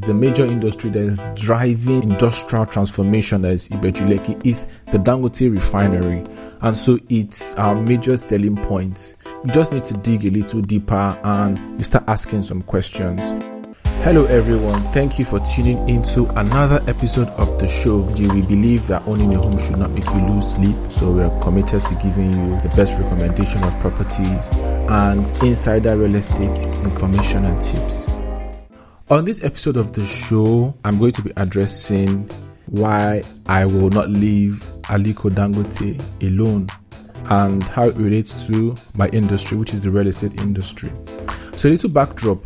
The major industry that is driving industrial transformation, that is Ibeju Lekki, is the Dangote Refinery. And so it's our major selling point. You just need to dig a little deeper and you start asking some questions. Hello everyone, thank you for tuning into another episode of the show. We believe that owning a home should not make you lose sleep, so we're committed to giving you the best recommendation of properties and insider real estate information and tips. On this episode of the show, I'm going to be addressing why I will not leave Aliko Dangote alone and how it relates to my industry, which is the real estate industry. So a little backdrop.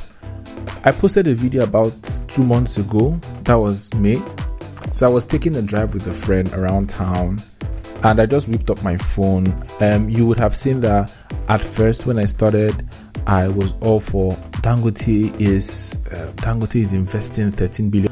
I posted a video about 2 months ago. That was May. So I was taking a drive with a friend around town and I just whipped up my phone. You would have seen that at first when I started, I was all for Dangote is investing $13 billion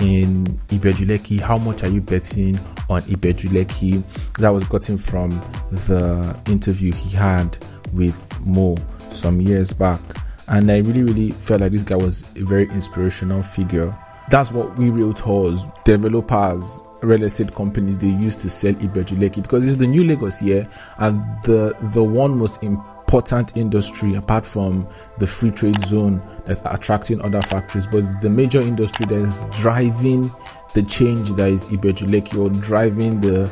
in Ibeju Lekki. How much are you betting on Ibeju Lekki? That was gotten from the interview he had with Mo some years back. And I really felt like this guy was a very inspirational figure. That's what we realtors, developers, real estate companies, they used to sell Ibeju Lekki, because it's the new Lagos here and the one most important industry apart from the free trade zone that's attracting other factories. But the major industry that is driving the change that is Ibeju Lekki, or driving the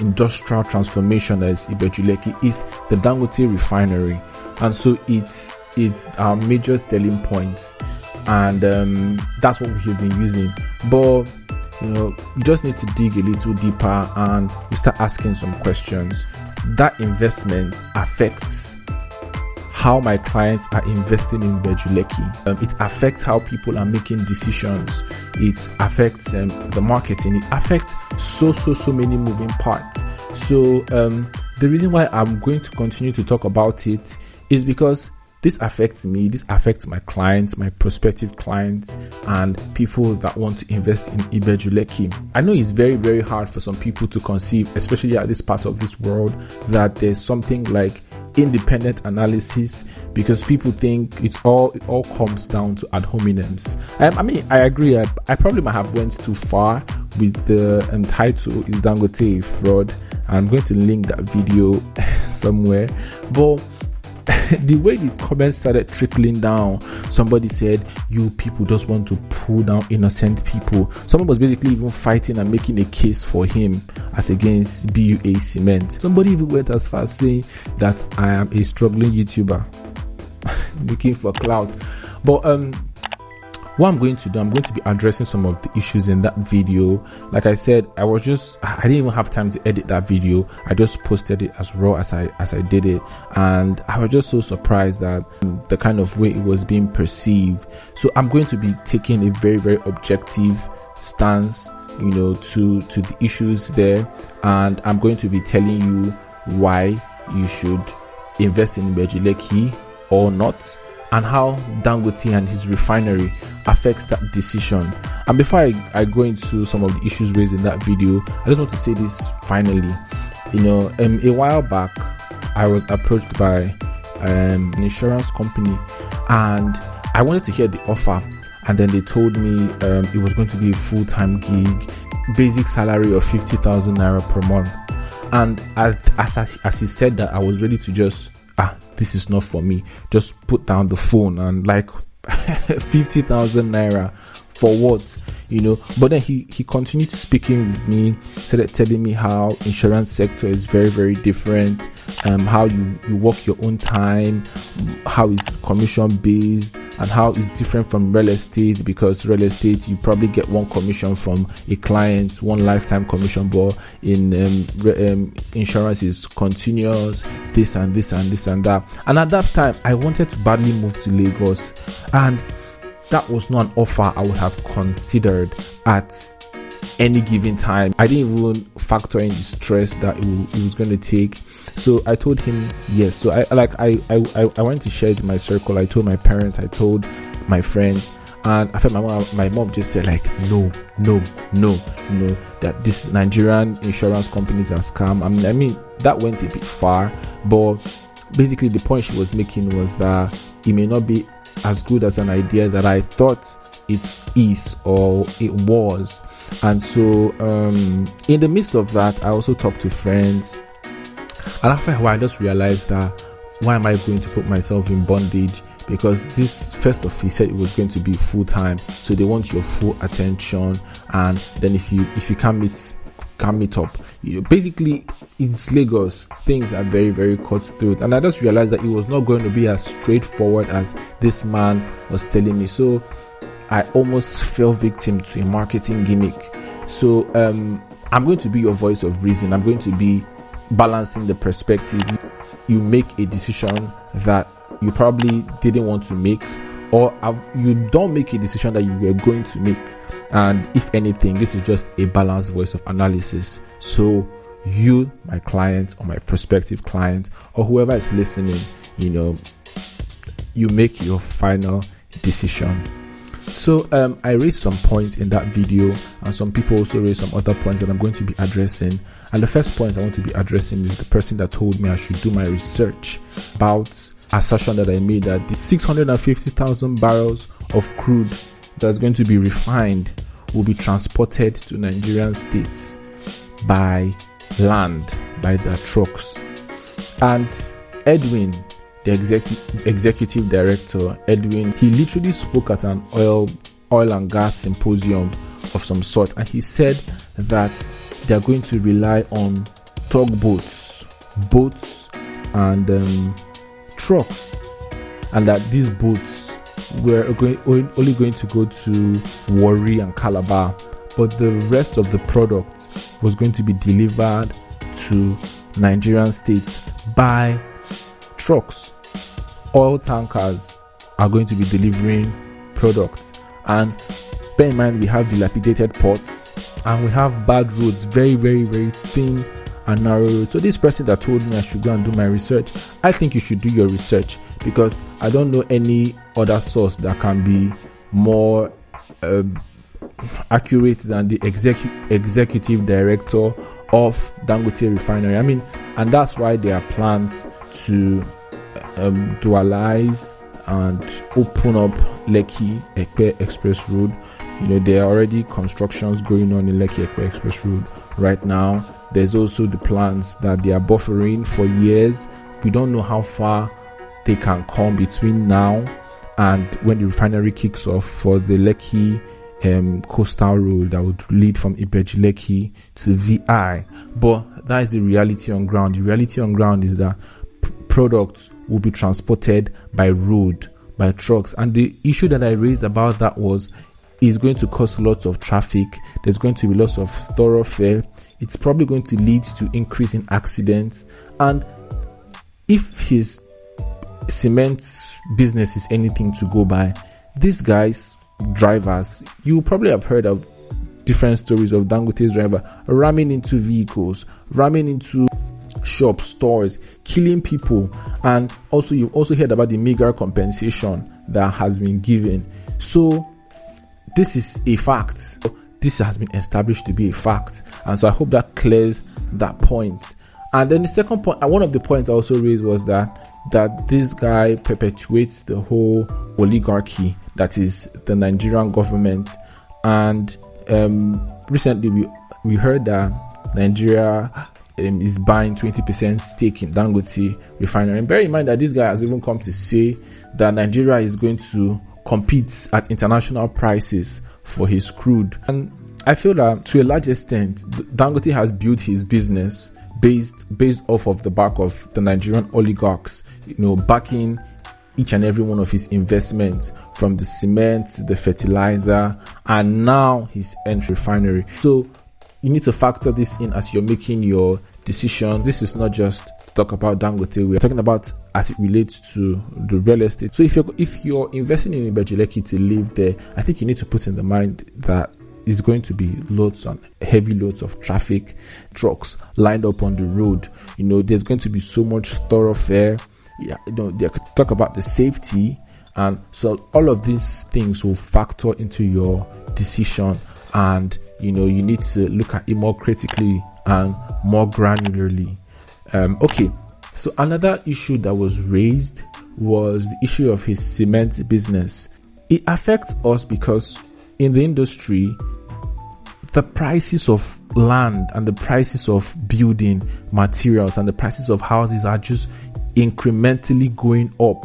industrial transformation that is Ibeju Lekki, is the Dangote Refinery. And so it's our major selling point, and that's what we've been using. But you just need to dig a little deeper and you start asking some questions. That investment affects how my clients are investing in Ibeju Lekki. It affects how people are making decisions. It affects the marketing. It affects so many moving parts. So the reason why I'm going to continue to talk about it is because this affects me, this affects my clients, my prospective clients, and people that want to invest in Ibeju Lekki. I know it's very hard for some people to conceive, especially at this part of this world, that there's something like independent analysis, because people think it all comes down to Ownahomeng. I agree. I probably might have went too far with the title is Dangote Fraud. I'm going to link that video somewhere, but the way the comments started trickling down, somebody said, you people just want to pull down innocent people. Someone was basically even fighting and making a case for him as against BUA Cement. Somebody even went as far as saying that I am a struggling YouTuber looking for clout. But what I'm going to do, I'm going to be addressing some of the issues in that video. Like I said, I didn't even have time to edit that video. I just posted it as raw as I did it, and I was just so surprised that the kind of way it was being perceived. So I'm going to be taking a very objective stance, to the issues there, and I'm going to be telling you why you should invest in Ibeju Lekki or not, and how Dangote and his refinery affects that decision. And before I go into some of the issues raised in that video, I just want to say this finally. A while back, I was approached by an insurance company, and I wanted to hear the offer. And then they told me it was going to be a full-time gig, basic salary of 50,000 naira per month. And as he said that, I was ready to just this is not for me. Just put down the phone and 50,000 naira for what? But then he continued speaking with me, started telling me how insurance sector is very different, how you work your own time, how it's commission based, and how it's different from real estate, because real estate you probably get one commission from a client, one lifetime commission, but in insurance is continuous, this and that. And at that time I wanted to badly move to Lagos, and that was not an offer I would have considered at any given time. I didn't even factor in the stress that it was going to take. So I told him yes. So I wanted to share it in my circle. I told my parents, I told my friends, and I felt my mom just said no, that this Nigerian insurance companies are scam. I mean that went a bit far, but basically the point she was making was that it may not be as good as an idea that I thought it is or it was. And so in the midst of that, I also talked to friends, and after a while I just realized that why am I going to put myself in bondage? Because this, first off, he said it was going to be full time, so they want your full attention, and then if you can't meet up, basically it's Lagos, things are very, very cutthroat. And I just realized that it was not going to be as straightforward as this man was telling me. So I almost fell victim to a marketing gimmick. So I'm going to be your voice of reason. I'm going to be balancing the perspective. You make a decision that you probably didn't want to make, or you don't make a decision that you were going to make. And if anything, this is just a balanced voice of analysis. So you, my client, or my prospective client, or whoever is listening, you make your final decision. So I raised some points in that video, and some people also raised some other points that I'm going to be addressing. And the first point I want to be addressing is the person that told me I should do my research about assertion that I made that the 650,000 barrels of crude that's going to be refined will be transported to Nigerian states by land, by their trucks. And Edwin, the executive director, he literally spoke at an oil and gas symposium of some sort, and he said that they are going to rely on tugboats, boats, and trucks, and that these boats were only going to go to Warri and Calabar, but the rest of the product was going to be delivered to Nigerian states by trucks. Oil tankers are going to be delivering products, and bear in mind we have dilapidated ports and we have bad roads, very, very, very thin and narrow roads. So this person that told me I should go and do my research, I think you should do your research, because I don't know any other source that can be more accurate than the executive director of Dangote Refinery. I mean, and that's why there are plans to dualize and open up Lekki Ekpe Express Road. There are already constructions going on in Lekki Ekpe Express Road right now. There's also the plans that they are buffering for years. We don't know how far they can come between now and when the refinery kicks off for the Lekki coastal road that would lead from Ibeju Lekki to VI. But that is the reality on ground. The reality on ground is that products will be transported by road, by trucks. And the issue that I raised about that was it's going to cause lots of traffic. There's going to be lots of thoroughfare. It's probably going to lead to increase in accidents. And if his cement business is anything to go by, these guys, drivers, you probably have heard of different stories of Dangote's driver ramming into vehicles, ramming into shops, stores, killing people. And also you've also heard about the meager compensation that has been given. So this is a fact. This has been established to be a fact, and so I hope that clears that point. And then the second point, one of the points I also raised was that this guy perpetuates the whole oligarchy that is the Nigerian government. And recently we heard that Nigeria is buying 20% stake in Dangote Refinery. And bear in mind that this guy has even come to say that Nigeria is going to compete at international prices for his crude. And I feel that to a large extent, Dangote has built his business based off of the back of the Nigerian oligarchs, backing each and every one of his investments, from the cement to the fertilizer, and now his refinery. So you need to factor this in as you're making your decision. This is not just talk about Dangote. We're talking about as it relates to the real estate. So if you're investing in Ibeju Lekki to live there, I think you need to put in the mind that it's going to be heavy loads of traffic, trucks lined up on the road. There's going to be so much thoroughfare. They talk about the safety, and so all of these things will factor into your decision. And you need to look at it more critically and more granularly. Okay, so another issue that was raised was the issue of his cement business. It affects us because in the industry, the prices of land and the prices of building materials and the prices of houses are just incrementally going up.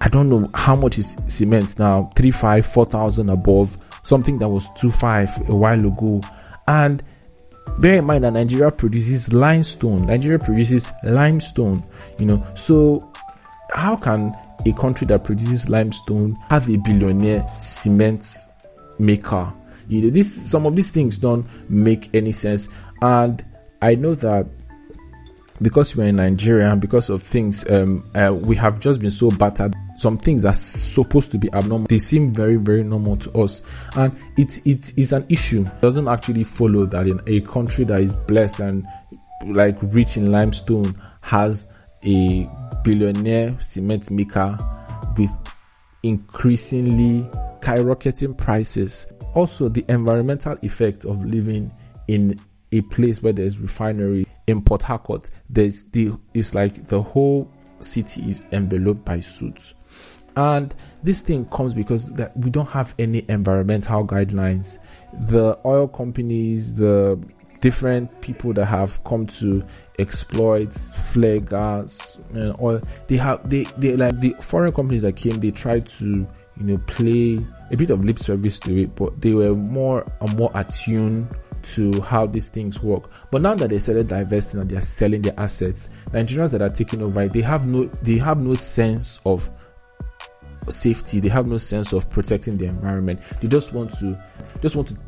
I don't know how much is cement now, 3,500, 4,000 above, something that was 2,500 a while ago. And bear in mind that Nigeria produces limestone. So how can a country that produces limestone have a billionaire cement maker? Some of these things don't make any sense. And I know that because we're in Nigeria and because of things, we have just been so battered. Some things are supposed to be abnormal. They seem very, very normal to us. And it is an issue. It doesn't actually follow that in a country that is blessed and like rich in limestone has a billionaire cement maker with increasingly skyrocketing prices. Also, the environmental effect of living in a place where there's refinery in Port Harcourt, it's like the whole city is enveloped by suits. And this thing comes because that we don't have any environmental guidelines. The oil companies, the different people that have come to exploit flare gas and oil, they like the foreign companies that came, they tried to play a bit of lip service to it, but they were more attuned to how these things work. But now that they started divesting and they are selling their assets, Nigerians that are taking over, they have no sense of safety. They have no sense of protecting the environment. They just want to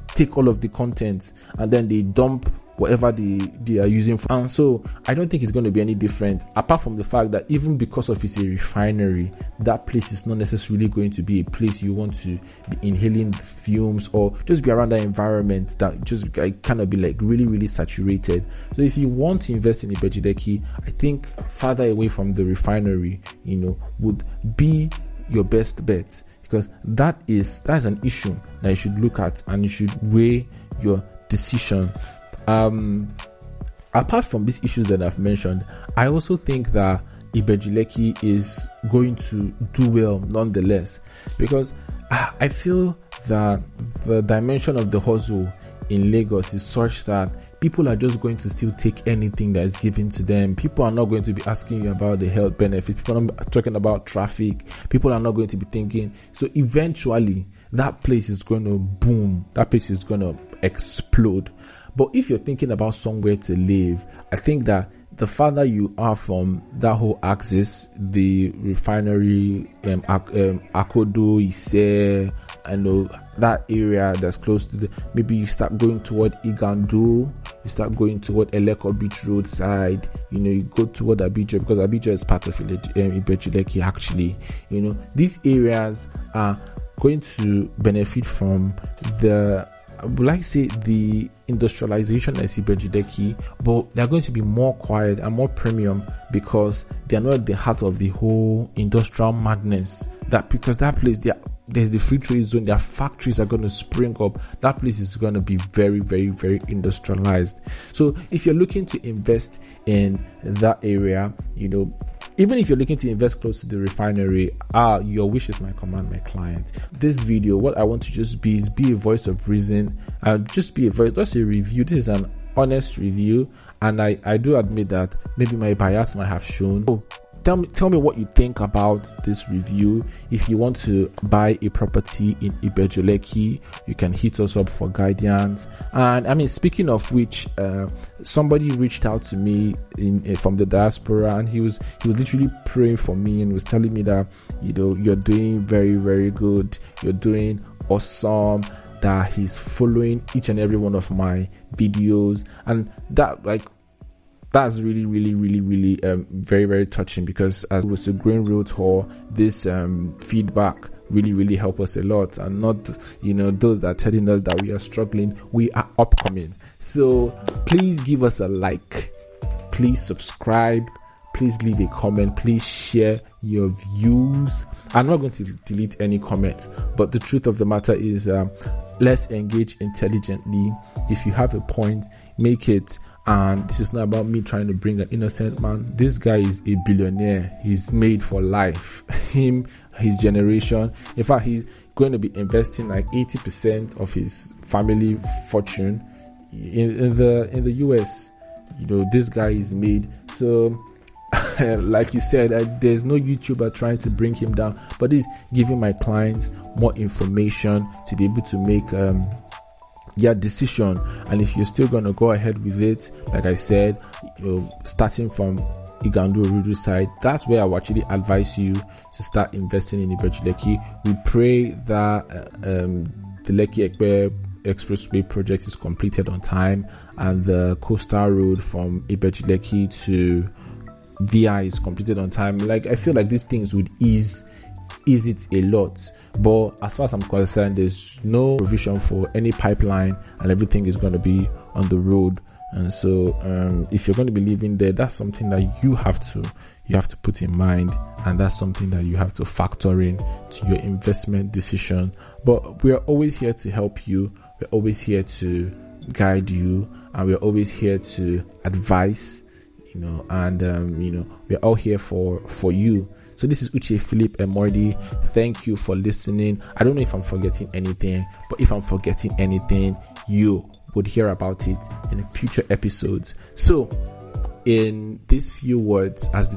take all of the content and then they dump whatever they are using for. And so I don't think it's going to be any different, apart from the fact that even because of it's a refinery, that place is not necessarily going to be a place you want to be inhaling fumes or just be around that environment that just kind of be like really, really saturated. So if you want to invest in Ibeju Lekki, I think farther away from the refinery, would be your best bet, because that's an issue that you should look at and you should weigh your decision. Apart from these issues that I've mentioned, I also think that Ibeju Lekki is going to do well nonetheless, because I feel that the dimension of the hustle in Lagos is such that people are just going to still take anything that is given to them. People are not going to be asking you about the health benefits. People are not talking about traffic. People are not going to be thinking. So eventually, that place is going to boom. That place is going to explode. But if you're thinking about somewhere to live, I think that the farther you are from that whole axis, the refinery, Akodo, Ise, I know that area that's close to maybe you start going toward Igando, you start going toward Eleko Beach Road side, you go toward Abuja, because Abuja is part of Ibeju Lekki actually. These areas are going to benefit from the industrialization as Ibeju Lekki, but they're going to be more quiet and more premium because they're not at the heart of the whole industrial madness. Because that place, there's the free trade zone, their factories are going to spring up. That place is going to be very, very, very industrialized. So if you're looking to invest in that area, even if you're looking to invest close to the refinery, your wish is my command, my client. This video, what I want to just be is be a voice of reason and just a review. This is an honest review, and I do admit that maybe my bias might have shown. Tell me what you think about this review. If you want to buy a property in Ibeju Lekki, you can hit us up for guidance. And speaking of which, somebody reached out to me from the diaspora, and he was literally praying for me and was telling me that you're doing very, very good, you're doing awesome, that he's following each and every one of my videos, and that's really, really, really, really very, very touching, because as it was a growing realtor, this feedback really, really help us a lot, and not those that are telling us that we are struggling, we are upcoming. So please give us a like, please subscribe, please leave a comment, please share your views. I'm not going to delete any comment, but the truth of the matter is let's engage intelligently. If you have a point, make it And this is not about me trying to bring an innocent man. This guy is a billionaire. He's made for life. His generation. In fact, he's going to be investing like 80% of his family fortune in the US. This guy is made. So like you said, there's no YouTuber trying to bring him down, but he's giving my clients more information to be able to make their decision. And if you're still going to go ahead with it, like I said, starting from Igando Rudu side, that's where I would actually advise you to start investing in Ibeju Lekki. We pray that the Lekki Ekpe Expressway project is completed on time, and the coastal road from Ibeju Lekki to VI is completed on time. Like, I feel like these things would ease it a lot. But as far as I'm concerned, there's no provision for any pipeline, and everything is going to be on the road. And so if you're going to be living there, that's something that you have to put in mind, and that's something that you have to factor in to your investment decision. But we're always here to help you. We're always here to guide you, and we're always here to advise, and we're all here for you. So this is Uche Philip Emordi. Thank you for listening. I don't know if I'm forgetting anything, but if I'm forgetting anything, you would hear about it in future episodes. So in these few words, as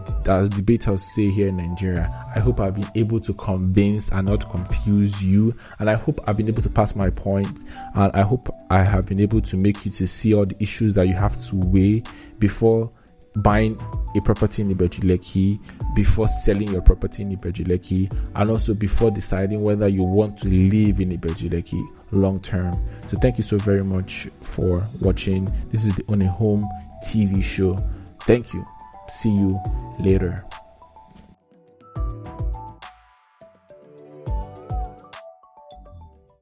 debaters say here in Nigeria, I hope I've been able to convince and not confuse you, and I hope I've been able to pass my point, and I hope I have been able to make you to see all the issues that you have to weigh before buying a property in Ibeju Lekki, before selling your property in Ibeju Lekki, and also before deciding whether you want to live in Ibeju Lekki long term. So thank you so very much for watching. This is the Ownahome TV show. Thank you. See you later.